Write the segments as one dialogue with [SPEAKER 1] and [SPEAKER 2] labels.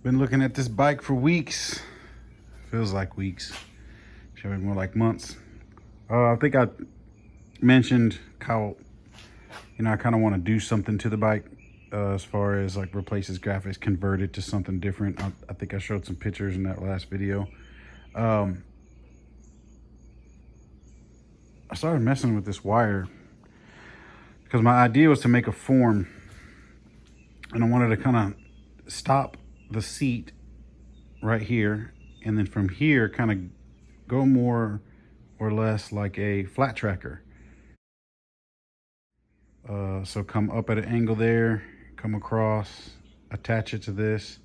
[SPEAKER 1] Been looking at this bike for weeks. Feels like weeks. Should be more like months. I think I mentioned how, I kind of want to do something to the bike as far as like replace its graphics, convert it to something different. I think I showed some pictures in that last video. I started messing with this wire because my idea was to make a form, and I wanted to kind of stop the seat right here, and then from here kind of go more or less like a flat tracker. So come up at an angle there, come across, attach it to this,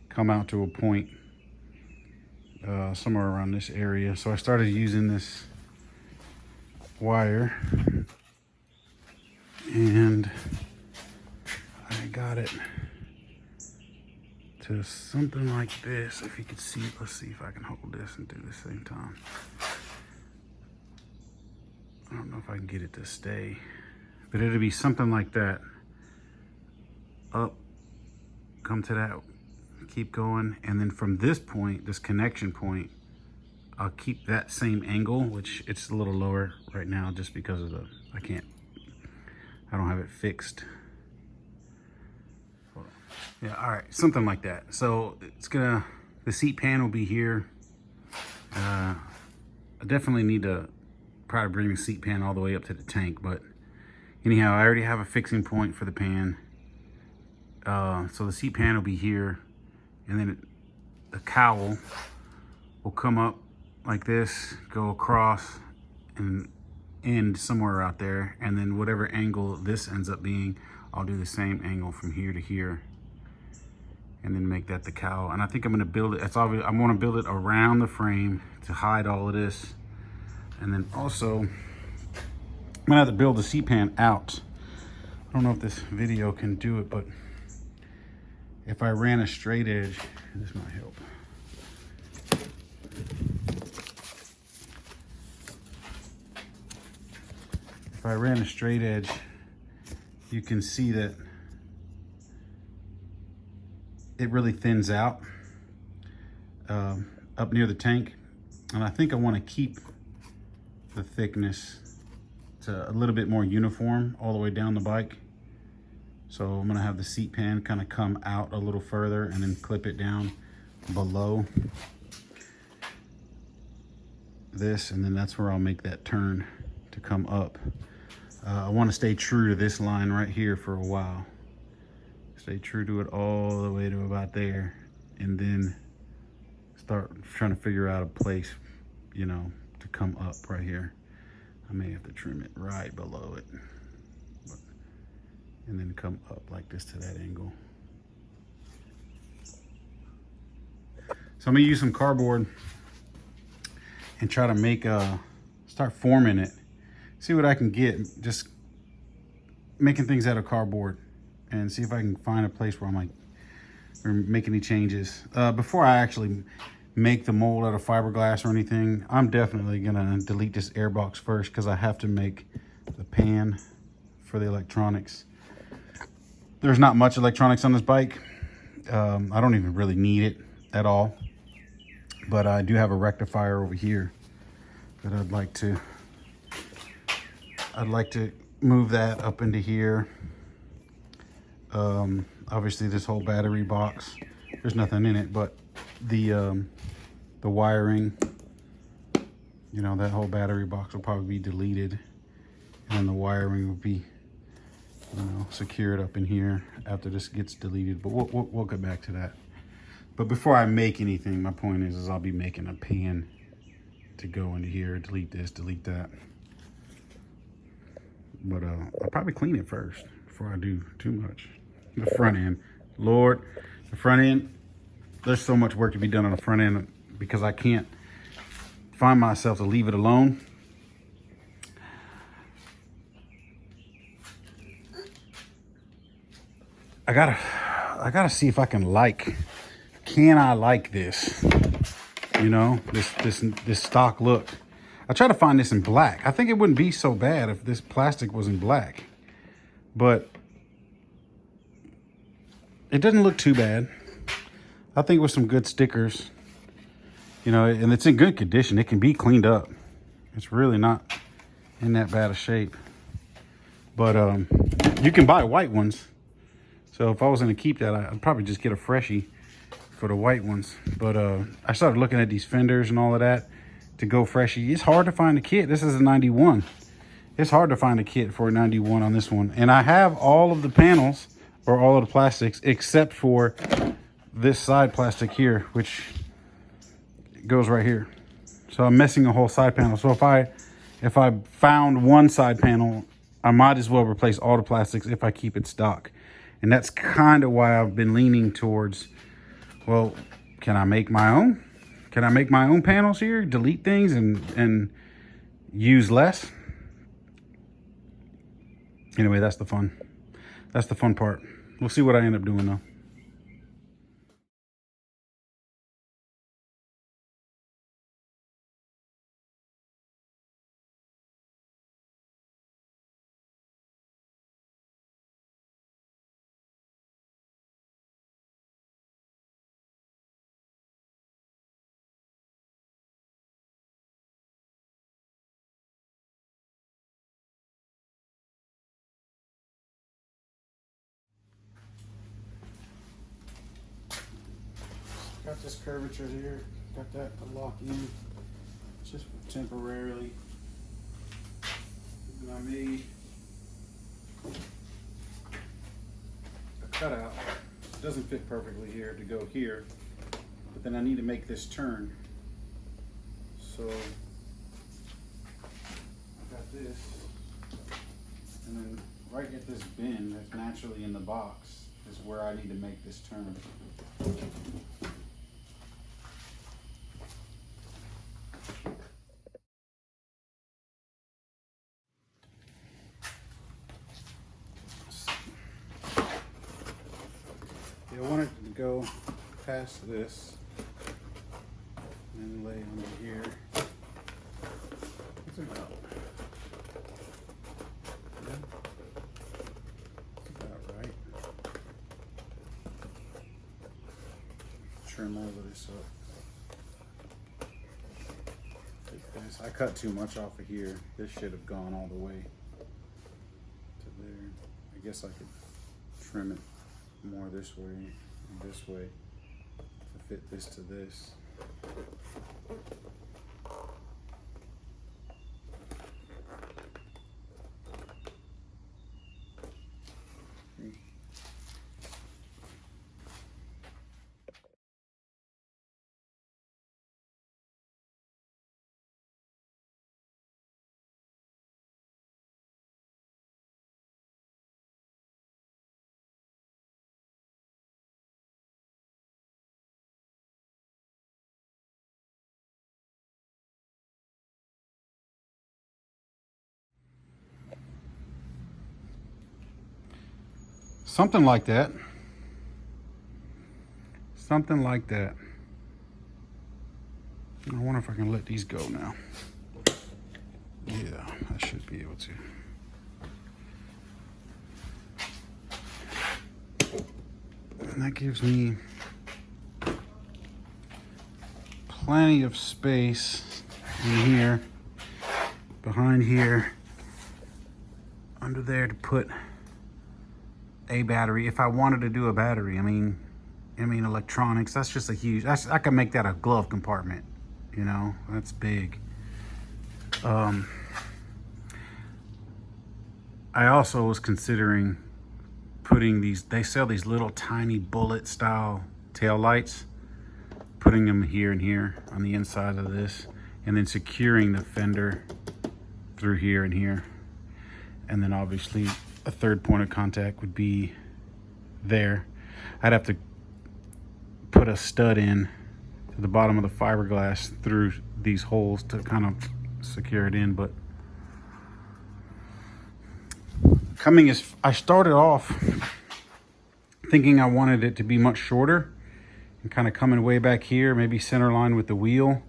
[SPEAKER 1] come out to a point somewhere around this area. So I started using this wire, and I got it to something like this. If you could see it, let's see if I can hold this and do it at the same time. I don't know if I can get it to stay, but it'll be something like that. Up, come to that, keep going, and then from this point, this connection point, I'll keep that same angle, which it's a little lower right now just because of I don't have it fixed. Yeah, all right, something like that. So the seat pan will be here. I definitely need to probably bring the seat pan all the way up to the tank, but anyhow, I already have a fixing point for the pan. So the seat pan will be here, and then the cowl will come up like this, go across and end somewhere out there, and then whatever angle this ends up being, I'll do the same angle from here to here, and then make that the cowl. And I think I'm gonna build it, I'm gonna build it around the frame to hide all of this. And then also, I'm gonna have to build the seat pan out. I don't know if this video can do it, but if I ran a straight edge, this might help. If I ran a straight edge, you can see that it really thins out up near the tank. And I think I want to keep the thickness to a little bit more uniform all the way down the bike. So I'm gonna have the seat pan kind of come out a little further and then clip it down below this, and then that's where I'll make that turn to come up. I want to stay true to this line right here for a while. Stay true to it all the way to about there, and then start trying to figure out a place, to come up right here. I may have to trim it right below it, and then come up like this to that angle. So I'm gonna use some cardboard and try to start forming it. See what I can get, just making things out of cardboard, and see if I can find a place where I might make any changes. Before I actually make the mold out of fiberglass or anything, I'm definitely gonna delete this air box first, because I have to make the pan for the electronics. There's not much electronics on this bike. I don't even really need it at all, but I do have a rectifier over here that I'd like to move that up into here. Obviously this whole battery box, there's nothing in it, but the wiring, that whole battery box will probably be deleted, and then the wiring will be, secured up in here after this gets deleted. But we'll get back to that. But before I make anything, my point is I'll be making a pan to go into here, delete this, delete that. But I'll probably clean it first before I do too much. The front end, Lord, the front end, there's so much work to be done on the front end because I can't find myself to leave it alone. I gotta see if I can I like this, this stock look. I try to find this in black. I think it wouldn't be so bad if this plastic was in black, but it doesn't look too bad. I think with some good stickers, you know, and it's in good condition, it can be cleaned up. It's really not in that bad of shape. But you can buy white ones. So if I was going to keep that, I'd probably just get a freshie for the white ones. But I started looking at these fenders and all of that to go freshie. It's hard to find a kit. This is a 91. It's hard to find a kit for a 91 on this one. And I have all of the panels, or all of the plastics, except for this side plastic here, which goes right here. So I'm missing a whole side panel. So if I found one side panel, I might as well replace all the plastics if I keep it stock. And that's kind of why I've been leaning towards, well, can I make my own? Can I make my own panels here, delete things and use less? Anyway, that's the fun part. We'll see what I end up doing though. Got this curvature here, got that to lock in just temporarily. And I made a cutout. It doesn't fit perfectly here to go here, but then I need to make this turn. So I got this, and then right at this bin that's naturally in the box is where I need to make this turn. I want it to go past this and lay under here. What's it about? Yeah. That's about right. Trim all of this up. Like this. I cut too much off of here. This should have gone all the way to there. I guess I could trim it more this way and this way to fit this to this. Something like that. Something like that. I wonder if I can let these go now. Yeah, I should be able to. And that gives me plenty of space in here, behind here, under there to put a battery. If I wanted to do a battery, I mean electronics, that's just a huge, I could make that a glove compartment, you know, that's big. I also was considering putting these, they sell these little tiny bullet style tail lights, putting them here and here on the inside of this, and then securing the fender through here and here. And then obviously a third point of contact would be there. I'd have to put a stud in to the bottom of the fiberglass through these holes to kind of secure it in. But I started off thinking I wanted it to be much shorter and kind of coming way back here, maybe center line with the wheel,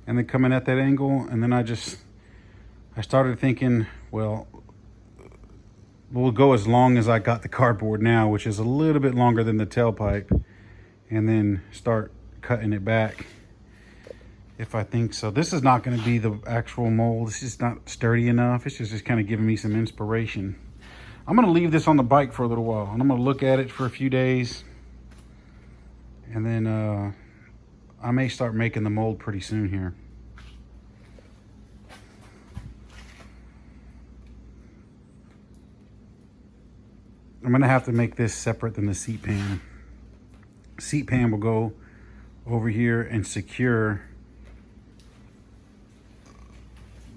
[SPEAKER 1] and then coming at that angle. And then I started thinking, well, we'll go as long as I got the cardboard now, which is a little bit longer than the tailpipe. and then start cutting it back if I think so. This is not going to be the actual mold. It's just not sturdy enough. It's just kind of giving me some inspiration. I'm going to leave this on the bike for a little while, and I'm going to look at it for a few days, and then I may start making the mold pretty soon here. I'm going to have to make this separate than the seat pan. Seat pan will go over here and secure.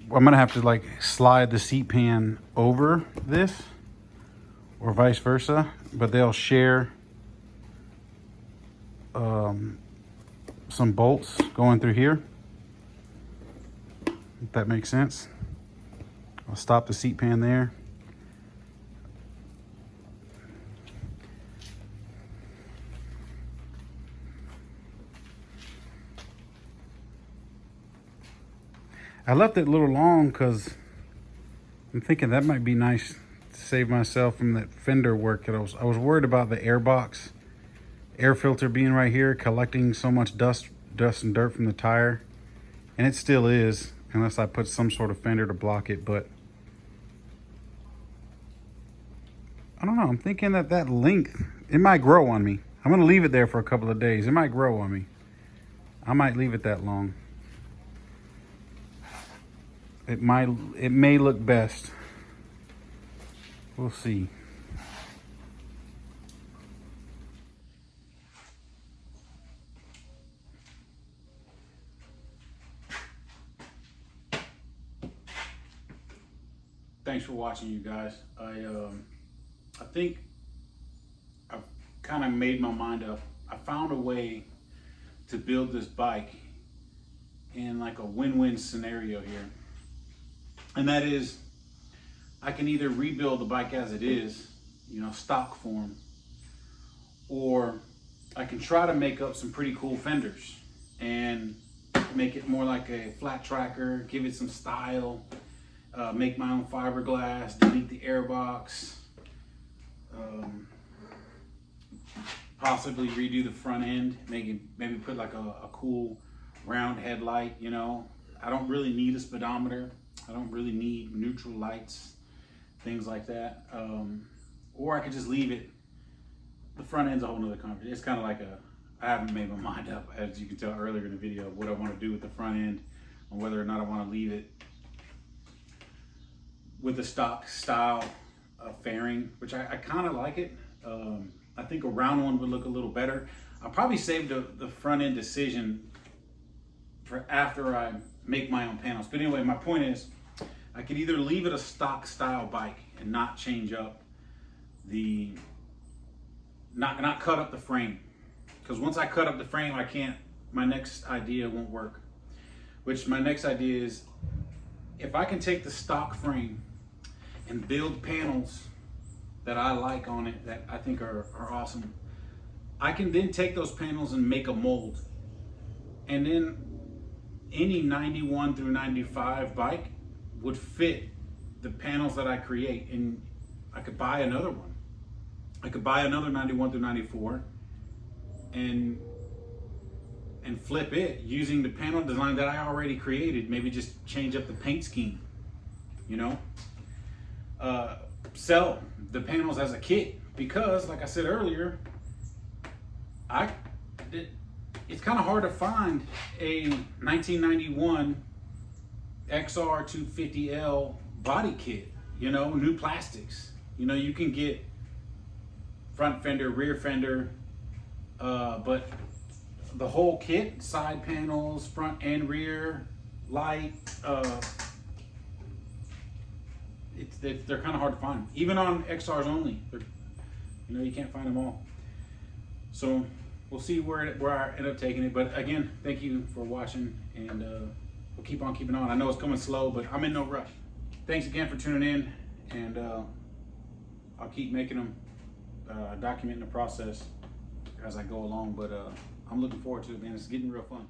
[SPEAKER 1] I'm going to have to like slide the seat pan over this or vice versa, but they'll share some bolts going through here, if that makes sense. I'll stop the seat pan there. I left it a little long because I'm thinking that might be nice to save myself from that fender work that I was worried about the air box, air filter being right here, collecting so much dust and dirt from the tire. And it still is, unless I put some sort of fender to block it. But I don't know, I'm thinking that length, it might grow on me. I'm gonna leave it there for a couple of days. It might grow on me. I might leave it that long. It may look best. We'll see. Thanks for watching, you guys. I think I've kind of made my mind up. I found a way to build this bike in like a win-win scenario here. And that is, I can either rebuild the bike as it is, you know, stock form, or I can try to make up some pretty cool fenders and make it more like a flat tracker, give it some style, make my own fiberglass, delete the airbox, possibly redo the front end, maybe put like a cool round headlight, you know. I don't really need a speedometer. I don't really need neutral lights, things like that. Or I could just leave it. The front end's a whole nother conversation. It's kind of like I haven't made my mind up, as you can tell earlier in the video, of what I want to do with the front end, and whether or not I want to leave it with the stock style fairing, which I kind of like it. I think a round one would look a little better. I'll probably save the front end decision for after I make my own panels. But anyway, my point is, I could either leave it a stock style bike and not change up the, not cut up the frame. Because once I cut up the frame, my next idea won't work. Which my next idea is, if I can take the stock frame and build panels that I like on it, that I think are awesome, I can then take those panels and make a mold. And then any 91 through 95 bike would fit the panels that I create, and I could buy another one. I could buy another 91 through 94 and flip it using the panel design that I already created. Maybe just change up the paint scheme, you know. Sell the panels as a kit, because like I said earlier, it's kind of hard to find a 1991 XR 250L body kit, you know, new plastics. You know, you can get front fender, rear fender, but the whole kit, side panels, front and rear, light, they're kind of hard to find. Even on XRs only, you know, you can't find them all. So we'll see where I end up taking it. But again, thank you for watching, and we'll keep on keeping on. I know it's coming slow, but I'm in no rush. Thanks again for tuning in, and I'll keep making them, documenting the process as I go along. But I'm looking forward to it, man. It's getting real fun.